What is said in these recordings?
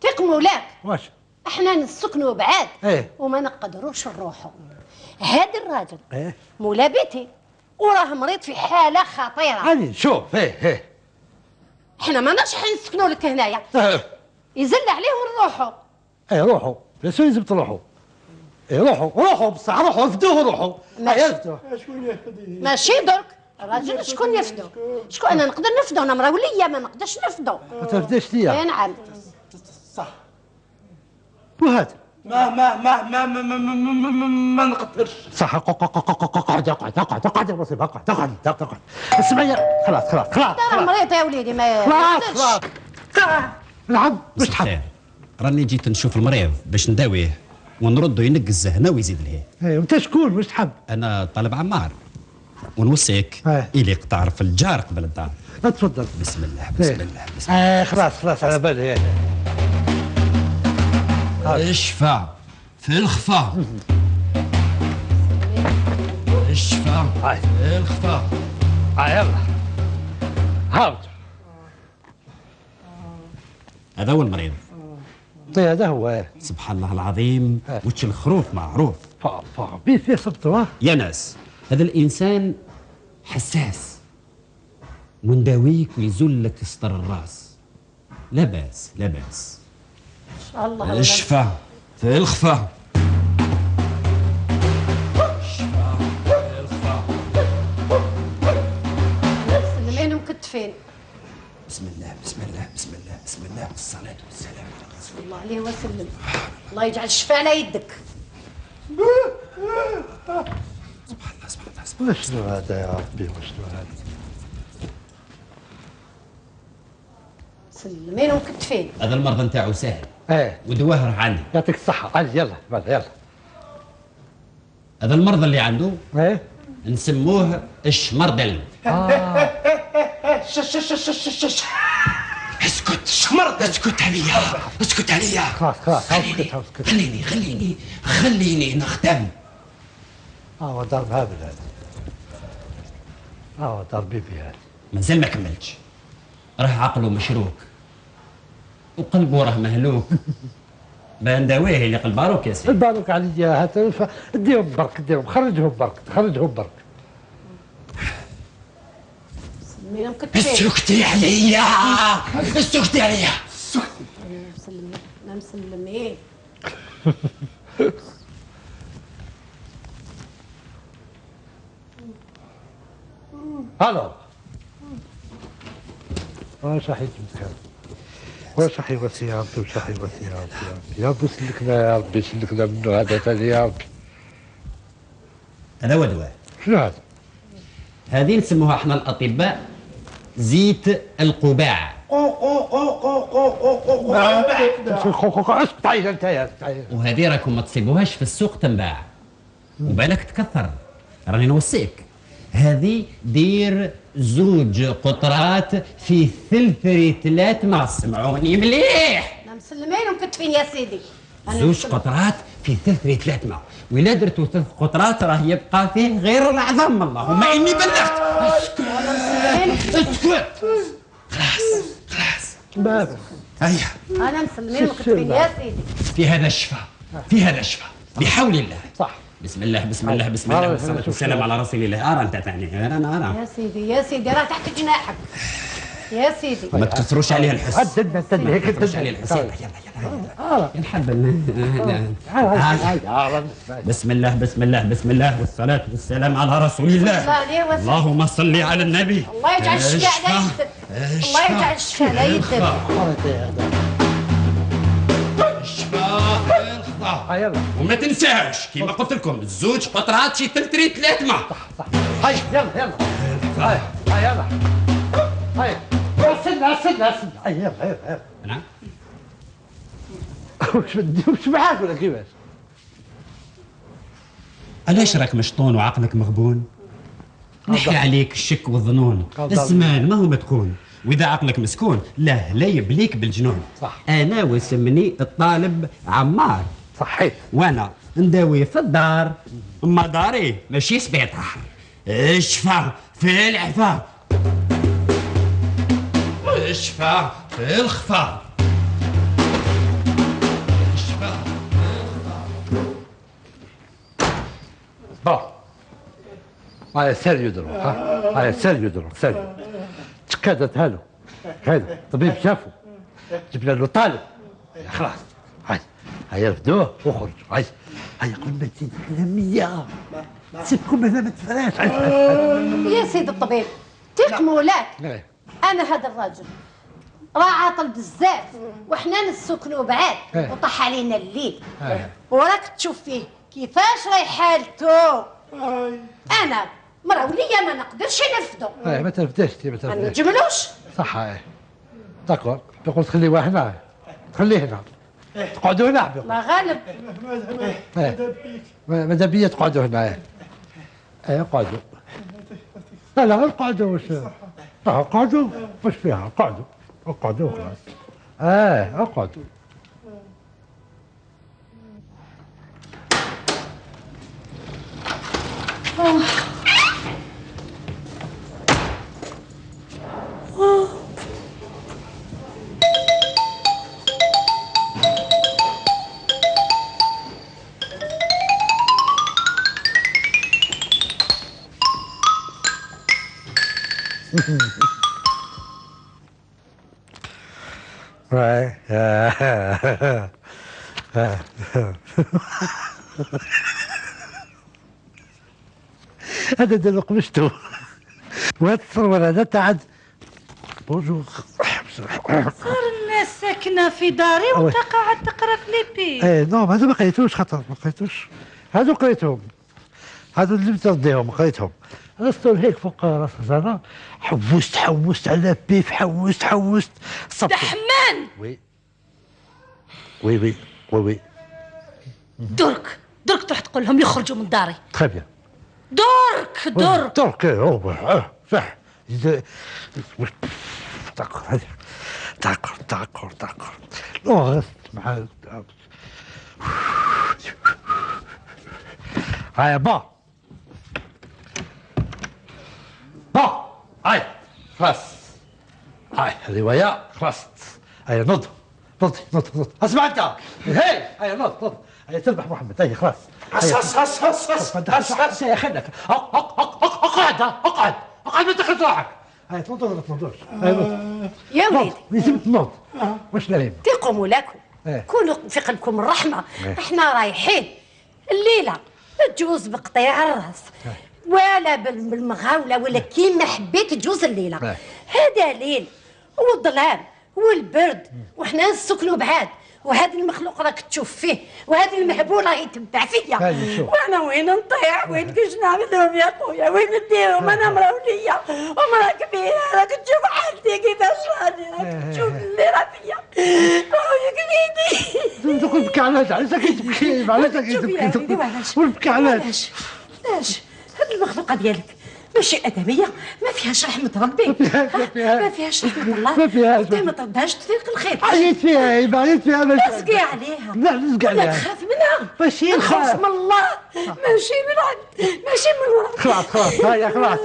ثق مولاك. واش؟ احنا نسكنوا بعاد ايه وما نقدروش نروحوا. هذا الراجل ايه مولا بيتي وراه مريض في حاله خطيره. هاني شوف ايه احنا ما ناش حنسكنوا لك هنايا. يزل عليه ونروحوا. ايه روحوا لازم لازم تروحوا. ايه روحوا بصح روحوا رفدوه روحوا. ماشي درك الراجل شكون يفدو؟ شكون انا نقدر نفدو؟ انا مرا وليا ما نقدرش نفدو. ما تفداش ليا. اي نعم صح. وهذا ما نقدرش. صح اقعد يا مصيبه اقعد اسمعي خلاص راه مريض يا وليدي ما خلاص نعم باش تحب. راني جيت نشوف المريض باش نداويه ونردو ينقز هنا ويزيد لهيه. ايه وانت شكون واش تحب؟ انا طالب عمار ونوصيك إليك تعرف الجار قبل الدار. تفضل. بسم الله خلاص على بالي. اشفع في الخفا اشفع في الخفا. يلا هاوت. هذا هو المريض. هذا هو. سبحان الله العظيم وش الخروف معروف. فيه صبته. يا ناس هذا الإنسان حساس ونداويك ويزول لك سطر الراس. لا بأس الله اشفع في الخفا. اشفع في الخفا. سلمين مكتفين. بسم الله والصلاة والسلام على رسول الله عليه وسلم. الله يجعل الشفاء على يدك. سبحان الله. وشنو هذا يا ربي وشنو هذا؟ سلمين ومكتفين. هذا المرض نتاعو سهل. ودواه راح عندي. يعطيك الصحة. يلا. هذا المرض اللي عنده نسموه الشمردل. اسكت شمرد. اسكت عليا. خلاص خليني نختم. ضرب هذا. ضرب بيبي هذا. مازال ما كملتش. راه عقله مشروك وقلبه راه مهلوك. ما نداويه اللي قلب باروك يا سيدي. الباروك عليا هات ديهم برك خرجهم برك. سلمين مكتفين. اسكتي عليا. مسلمين. الو واش راح يجبد واش راح يوصي يا ربي يا ربي سلكنا منه هذا ثاني يا ربي. هذا هو دواء. شنو هذا؟ هذه نسموها احنا الاطباء زيت القباع. وهذه راكم ما تصيبوهاش في السوق تنباع وبالك تكثر. راني نوصيك هذه دير 2 قطرات في ثلث ريتلات ما سمعوني مليح. مسلمين ومكتفين يا سيدي. 2 قطرات في ثلث ريتلات ما وإلا درتو 3 قطرات راه يبقى فيه غير العظم. اللهم إني بلغت. اسكت. خلاص بابا. أنا مسلمين ومكتفين يا سيدي. في هذا الشفاء بحول الله. صح. بسم الله والصلاة والسلام على رسول الله. أرى أنت تعني أنا يا سيدي راه تحت جناحك يا سيدي. ما تكثروش عليها الحس. هددنا هيك تكثروش عليها الحس. يلا نحب. بسم الله والصلاة والسلام على رسول الله. اللهم صل على النبي. الله يجعل الشفاء على يدك. يلا وما تنساوش كيما قلت لكم 2 قطرات شي 3 ريتلات ما. صح. يلا استنى. يلا. نعم. وش معاك ولا كيفاش؟ علاش راك مشطون وعقلك مغبون؟ نحي عليك الشك والظنون. الزمان ما هو متكون واذا عقلك مسكون لا يبليك بالجنون. صح. انا واسمني الطالب عمار. صحيت. وانا نداوي في الدار. اما داري ماشي سبيطار. اشفع في العفا. اشفع في الخفا. هاي سيريو دروك هاي سيريو دروك سيريو تكادت هالو هذا طبيب شافه جبنا له طالب خلاص هاي رفدوه وخرج هاي قلنا تزيد على 100 سيبكم هنا ما تفراش يا سيد الطبيب تلك مولاك. انا هذا الراجل راه عاطل بزاف وحنا نسكنوا بعاد وطاح علينا الليل وراك تشوف فيه كيفاش راهي حالته. انا مرا وليا ما نقدرش نرفدو. ما ترفداش ما نجملوش. صح داكور تقول تخليه هنا تخليه هنا تقعدوا هنا الله غالب. ماذا بيا تقعدوا هنا اقعدوا لا غير قعدوا واش قعدوا واش فيها اقعدوا خلاص اقعدوا هذا دلو قمشتو وهذا الصور هذا تعد بونجور. صار الناس ساكنه في داري وانت قاعد تقرا في ليبي. نو هذا ما قريتوش خاطر ما قريتوش هذو قريتهم هذو اللي بترديهم قريتهم. انا ستول هيك فوق راس الزنقه حوست على بيف حوست صبت دحمان وي درك تروح تقول لهم يخرجوا من داري. تخي بيان درك هو صح داكور لو مع هاي با هاي خلاص هاي الرواية خلاص هاي نض اسمع انت هاي نض هاي تربح محمد هاي خلاص هس يا خلك اقعد ما تاخذ روحك هاي تنوض يا وليدي لازم تنوض واش نايم تقوموا لكم كونوا في قلبكم الرحمه. احنا رايحين الليله تجوز بقطيع الراس ولا بالمغاوله ولا كيما حبيت تجوز الليله. هذا ليل والظلام والبرد وحنا نسكنوا بعاد وهذا المخلوق راك تشوف فيه وهذه المهبول راهي تنبع فيا وانا وين نطيح وين كيش نعمل لهم يا خويا وين نديرهم. انا مرا وليا ومرا كبيره راك تشوف حالتي كيفاش راني راك تشوف اللي راه فيا خويا كبيدي. تقول بكي علاش كتبكي علاش كتبكي ونبكي علاش هاد المخلوقه ديالك ماشي ادميه ما فيهاش رحمه ربي ما فيهاش رحمه الله انت ما تردهاش تفيق الخير. عييت فيها لصقي عليها لا لصقي عليها تخاف منها ماشي نخاف من الله ماشي من عند ماشي من ورا. خلاص هيا خلاص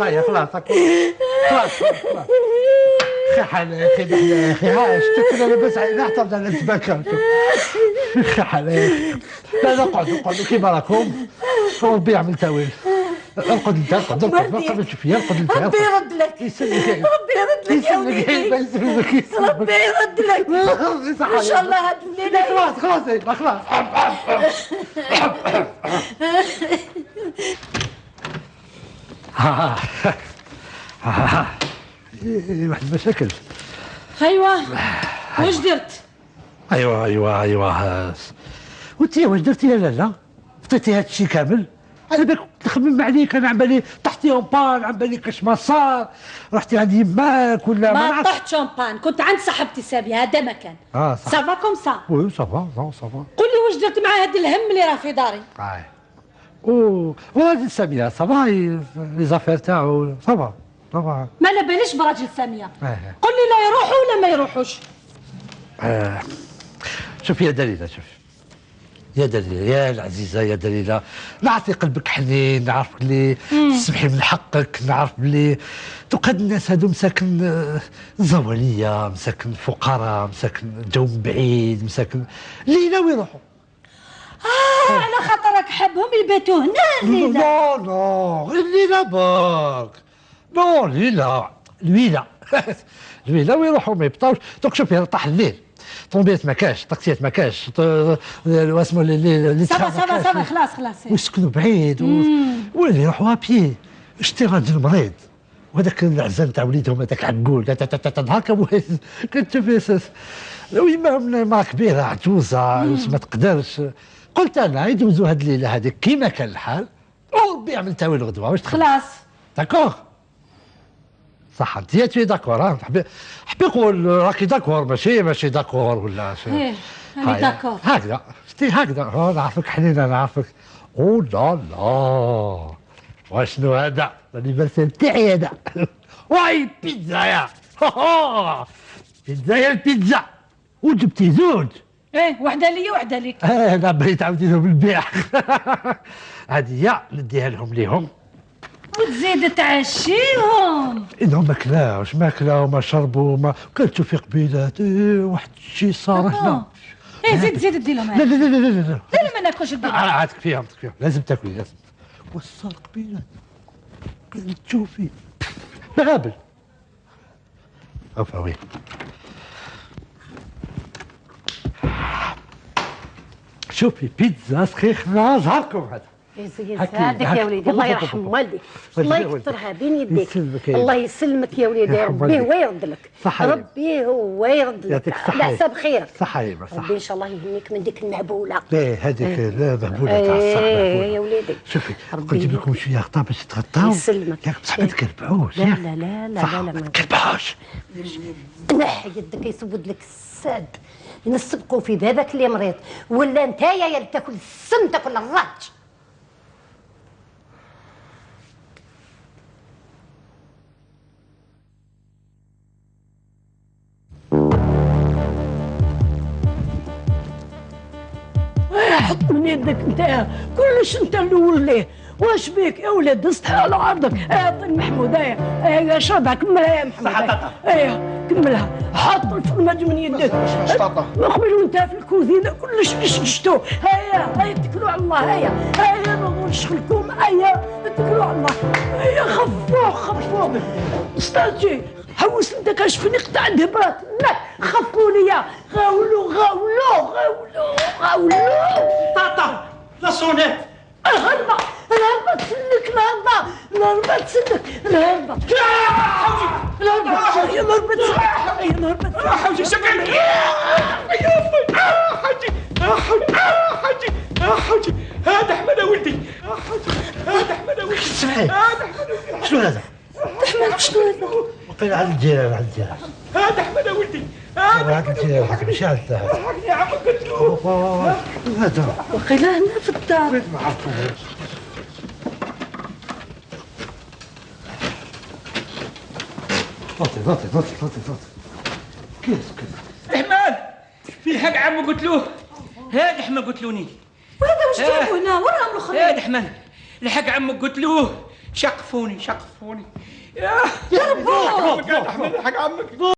خي حالي يا اخي ها شتك انا لاباس علينا حتى بدنا نتبكى خي حالي لا نقعدوا كيما راكم وربي يعمل تاويل. ارقد انت ارقد شوف فيا ارقد انت ربي يرد لك يا وليدي ربي يرد لك ان شاء الله هاد الليله خلاص واحد المشاكل. ايوا واش درت؟ ايوا وانت واش درتي؟ لا فطيتي هاد الشيء كامل على بالك تخمم عليك. انا عم بالي طحتي اونبان عم بالي كاش ما صار رحتي عند يماك ولا ما طحت شامبان كنت عند صاحبتي سابيه هذا ما كان. صح سافا كوم سا وي سافا قول لي واش درت مع هذا الهم اللي راه في داري؟ وراجل ساميه صافا لي زافير تاعو صافا ما على باليش براجل ساميه. قول لي لا يروحوا ولا ما يروحوش. شوف يا دليله يا العزيزه يا دليله نعطي قلبك حنين نعرف بلي تسمحي من حقك نعرف بلي دوك هاد الناس هادو مساكن زواليه مساكن فقراء مساكن جو بعيد مساكن اللي ناوي يروحوا على خاطرك حبهم يباتوا هنا الليله. لا لا الليله برك. نو الليله الويله الويله ويروحوا ما يبطاوش. دوك شوفي طاح الليل، طومبيلات ما كاش، طاكسيات ما كاش، واسمو اللي صافا خلاص ويسكنوا بعيد واللي يروحوا ابيي. شتي راجل مريض وهذاك العزال تاع وليدهم هذاك عقول هكا كتشوفي ما كبيره عجوزه ما تقدرش. قلت انا يدوزوا هاد الليله هذيك كيما كان الحال وربي يعمل تاويل غدوه واش تخلي. خلاص داكور صح انت تي داكور. حبي يقول راكي داكور ماشي داكور ولا شي. ايه راني داكور هكذا شتي هكذا. نعرفك حنينه نعرفك. او لا لا واشنو هذا الانيفرسير تاعي هذا. واي بيتزايا بيتزايا البيتزا وجبتي زوج. ايه وحده ليا وحده ليك. انا بغيت عاودينهم بالبيع. هذه هي نديها لهم وتزيد تعشيهم. انهم ما كلاو ما شربوا ما كانت في قبيلات. واحد الشيء صار هنا. زيد دير لهم. لا لا لا لا لا لا ما ناكلش البيض. عاد تكفيهم لازم تاكلي لازم. واش صار قبيلات كانت تشوفي بغابل وين. شوفي بيتزا سخيخه زهركم هذا. هذاك يا وليدي الله يرحم والديك الله يكثرها بين يديك. الله يسلمك يا وليدي ربي هو يرد لك. ربي هو يرد لك على حساب خيرك. صحيح ربي ان شاء الله يهنيك من ديك المعبوله. ايه هذيك لا مهبوله تاع الصح. ايه يا وليدي شوفي قلت نجيب لكم شويه غطاء باش تغطاو. يسلمك ياك بصح ما تكلبعوش. لا لا لا لا ما تكلبعوش. نحي يدك يسود لك الساد نسبقوا في هذاك اللي مريض ولا نتايا يا تاكل السم تاكل الراج. حط من يدك انت كلش انت الاول ليه. واش بيك يا ولاد دزت على عرضك. اعطي المحمود يا شربها كملها يا محمود. كملها. حط الفرماج من يدك. من قبل وانت في الكوزينه كلش شتو. هيا اتكلوا على الله. هيا ما نقولش شغلكم. هيا اتكلوا على الله. هيا خفوا استاذي حوس انت كاشفني قطع دبرات. لا خفوا ليا. غاولوا طاطا لا صونيت. الهربة تسلك الهربة تسلك الهربة حوجي شكل حوجي هذا احمد ولدي. هذا احمد ولدي. اسمعي شنو هذا؟ احمد شنو هذا؟ وقيل على الجيران هذا احمد ولدي. هذا الجيران حق مشي على الثالث. يا عم قتلوه. هذا وقيل هنا في الدار. ما عرفوش. ضغطي كيف احمد في حق عمو قتلوه. هذا احمد قتلوني. وهذا واش جابوا هنا وراهم الاخرين؟ هذا احمد لحق عمو قتلوه. شقفوني يا ربي حق عمك.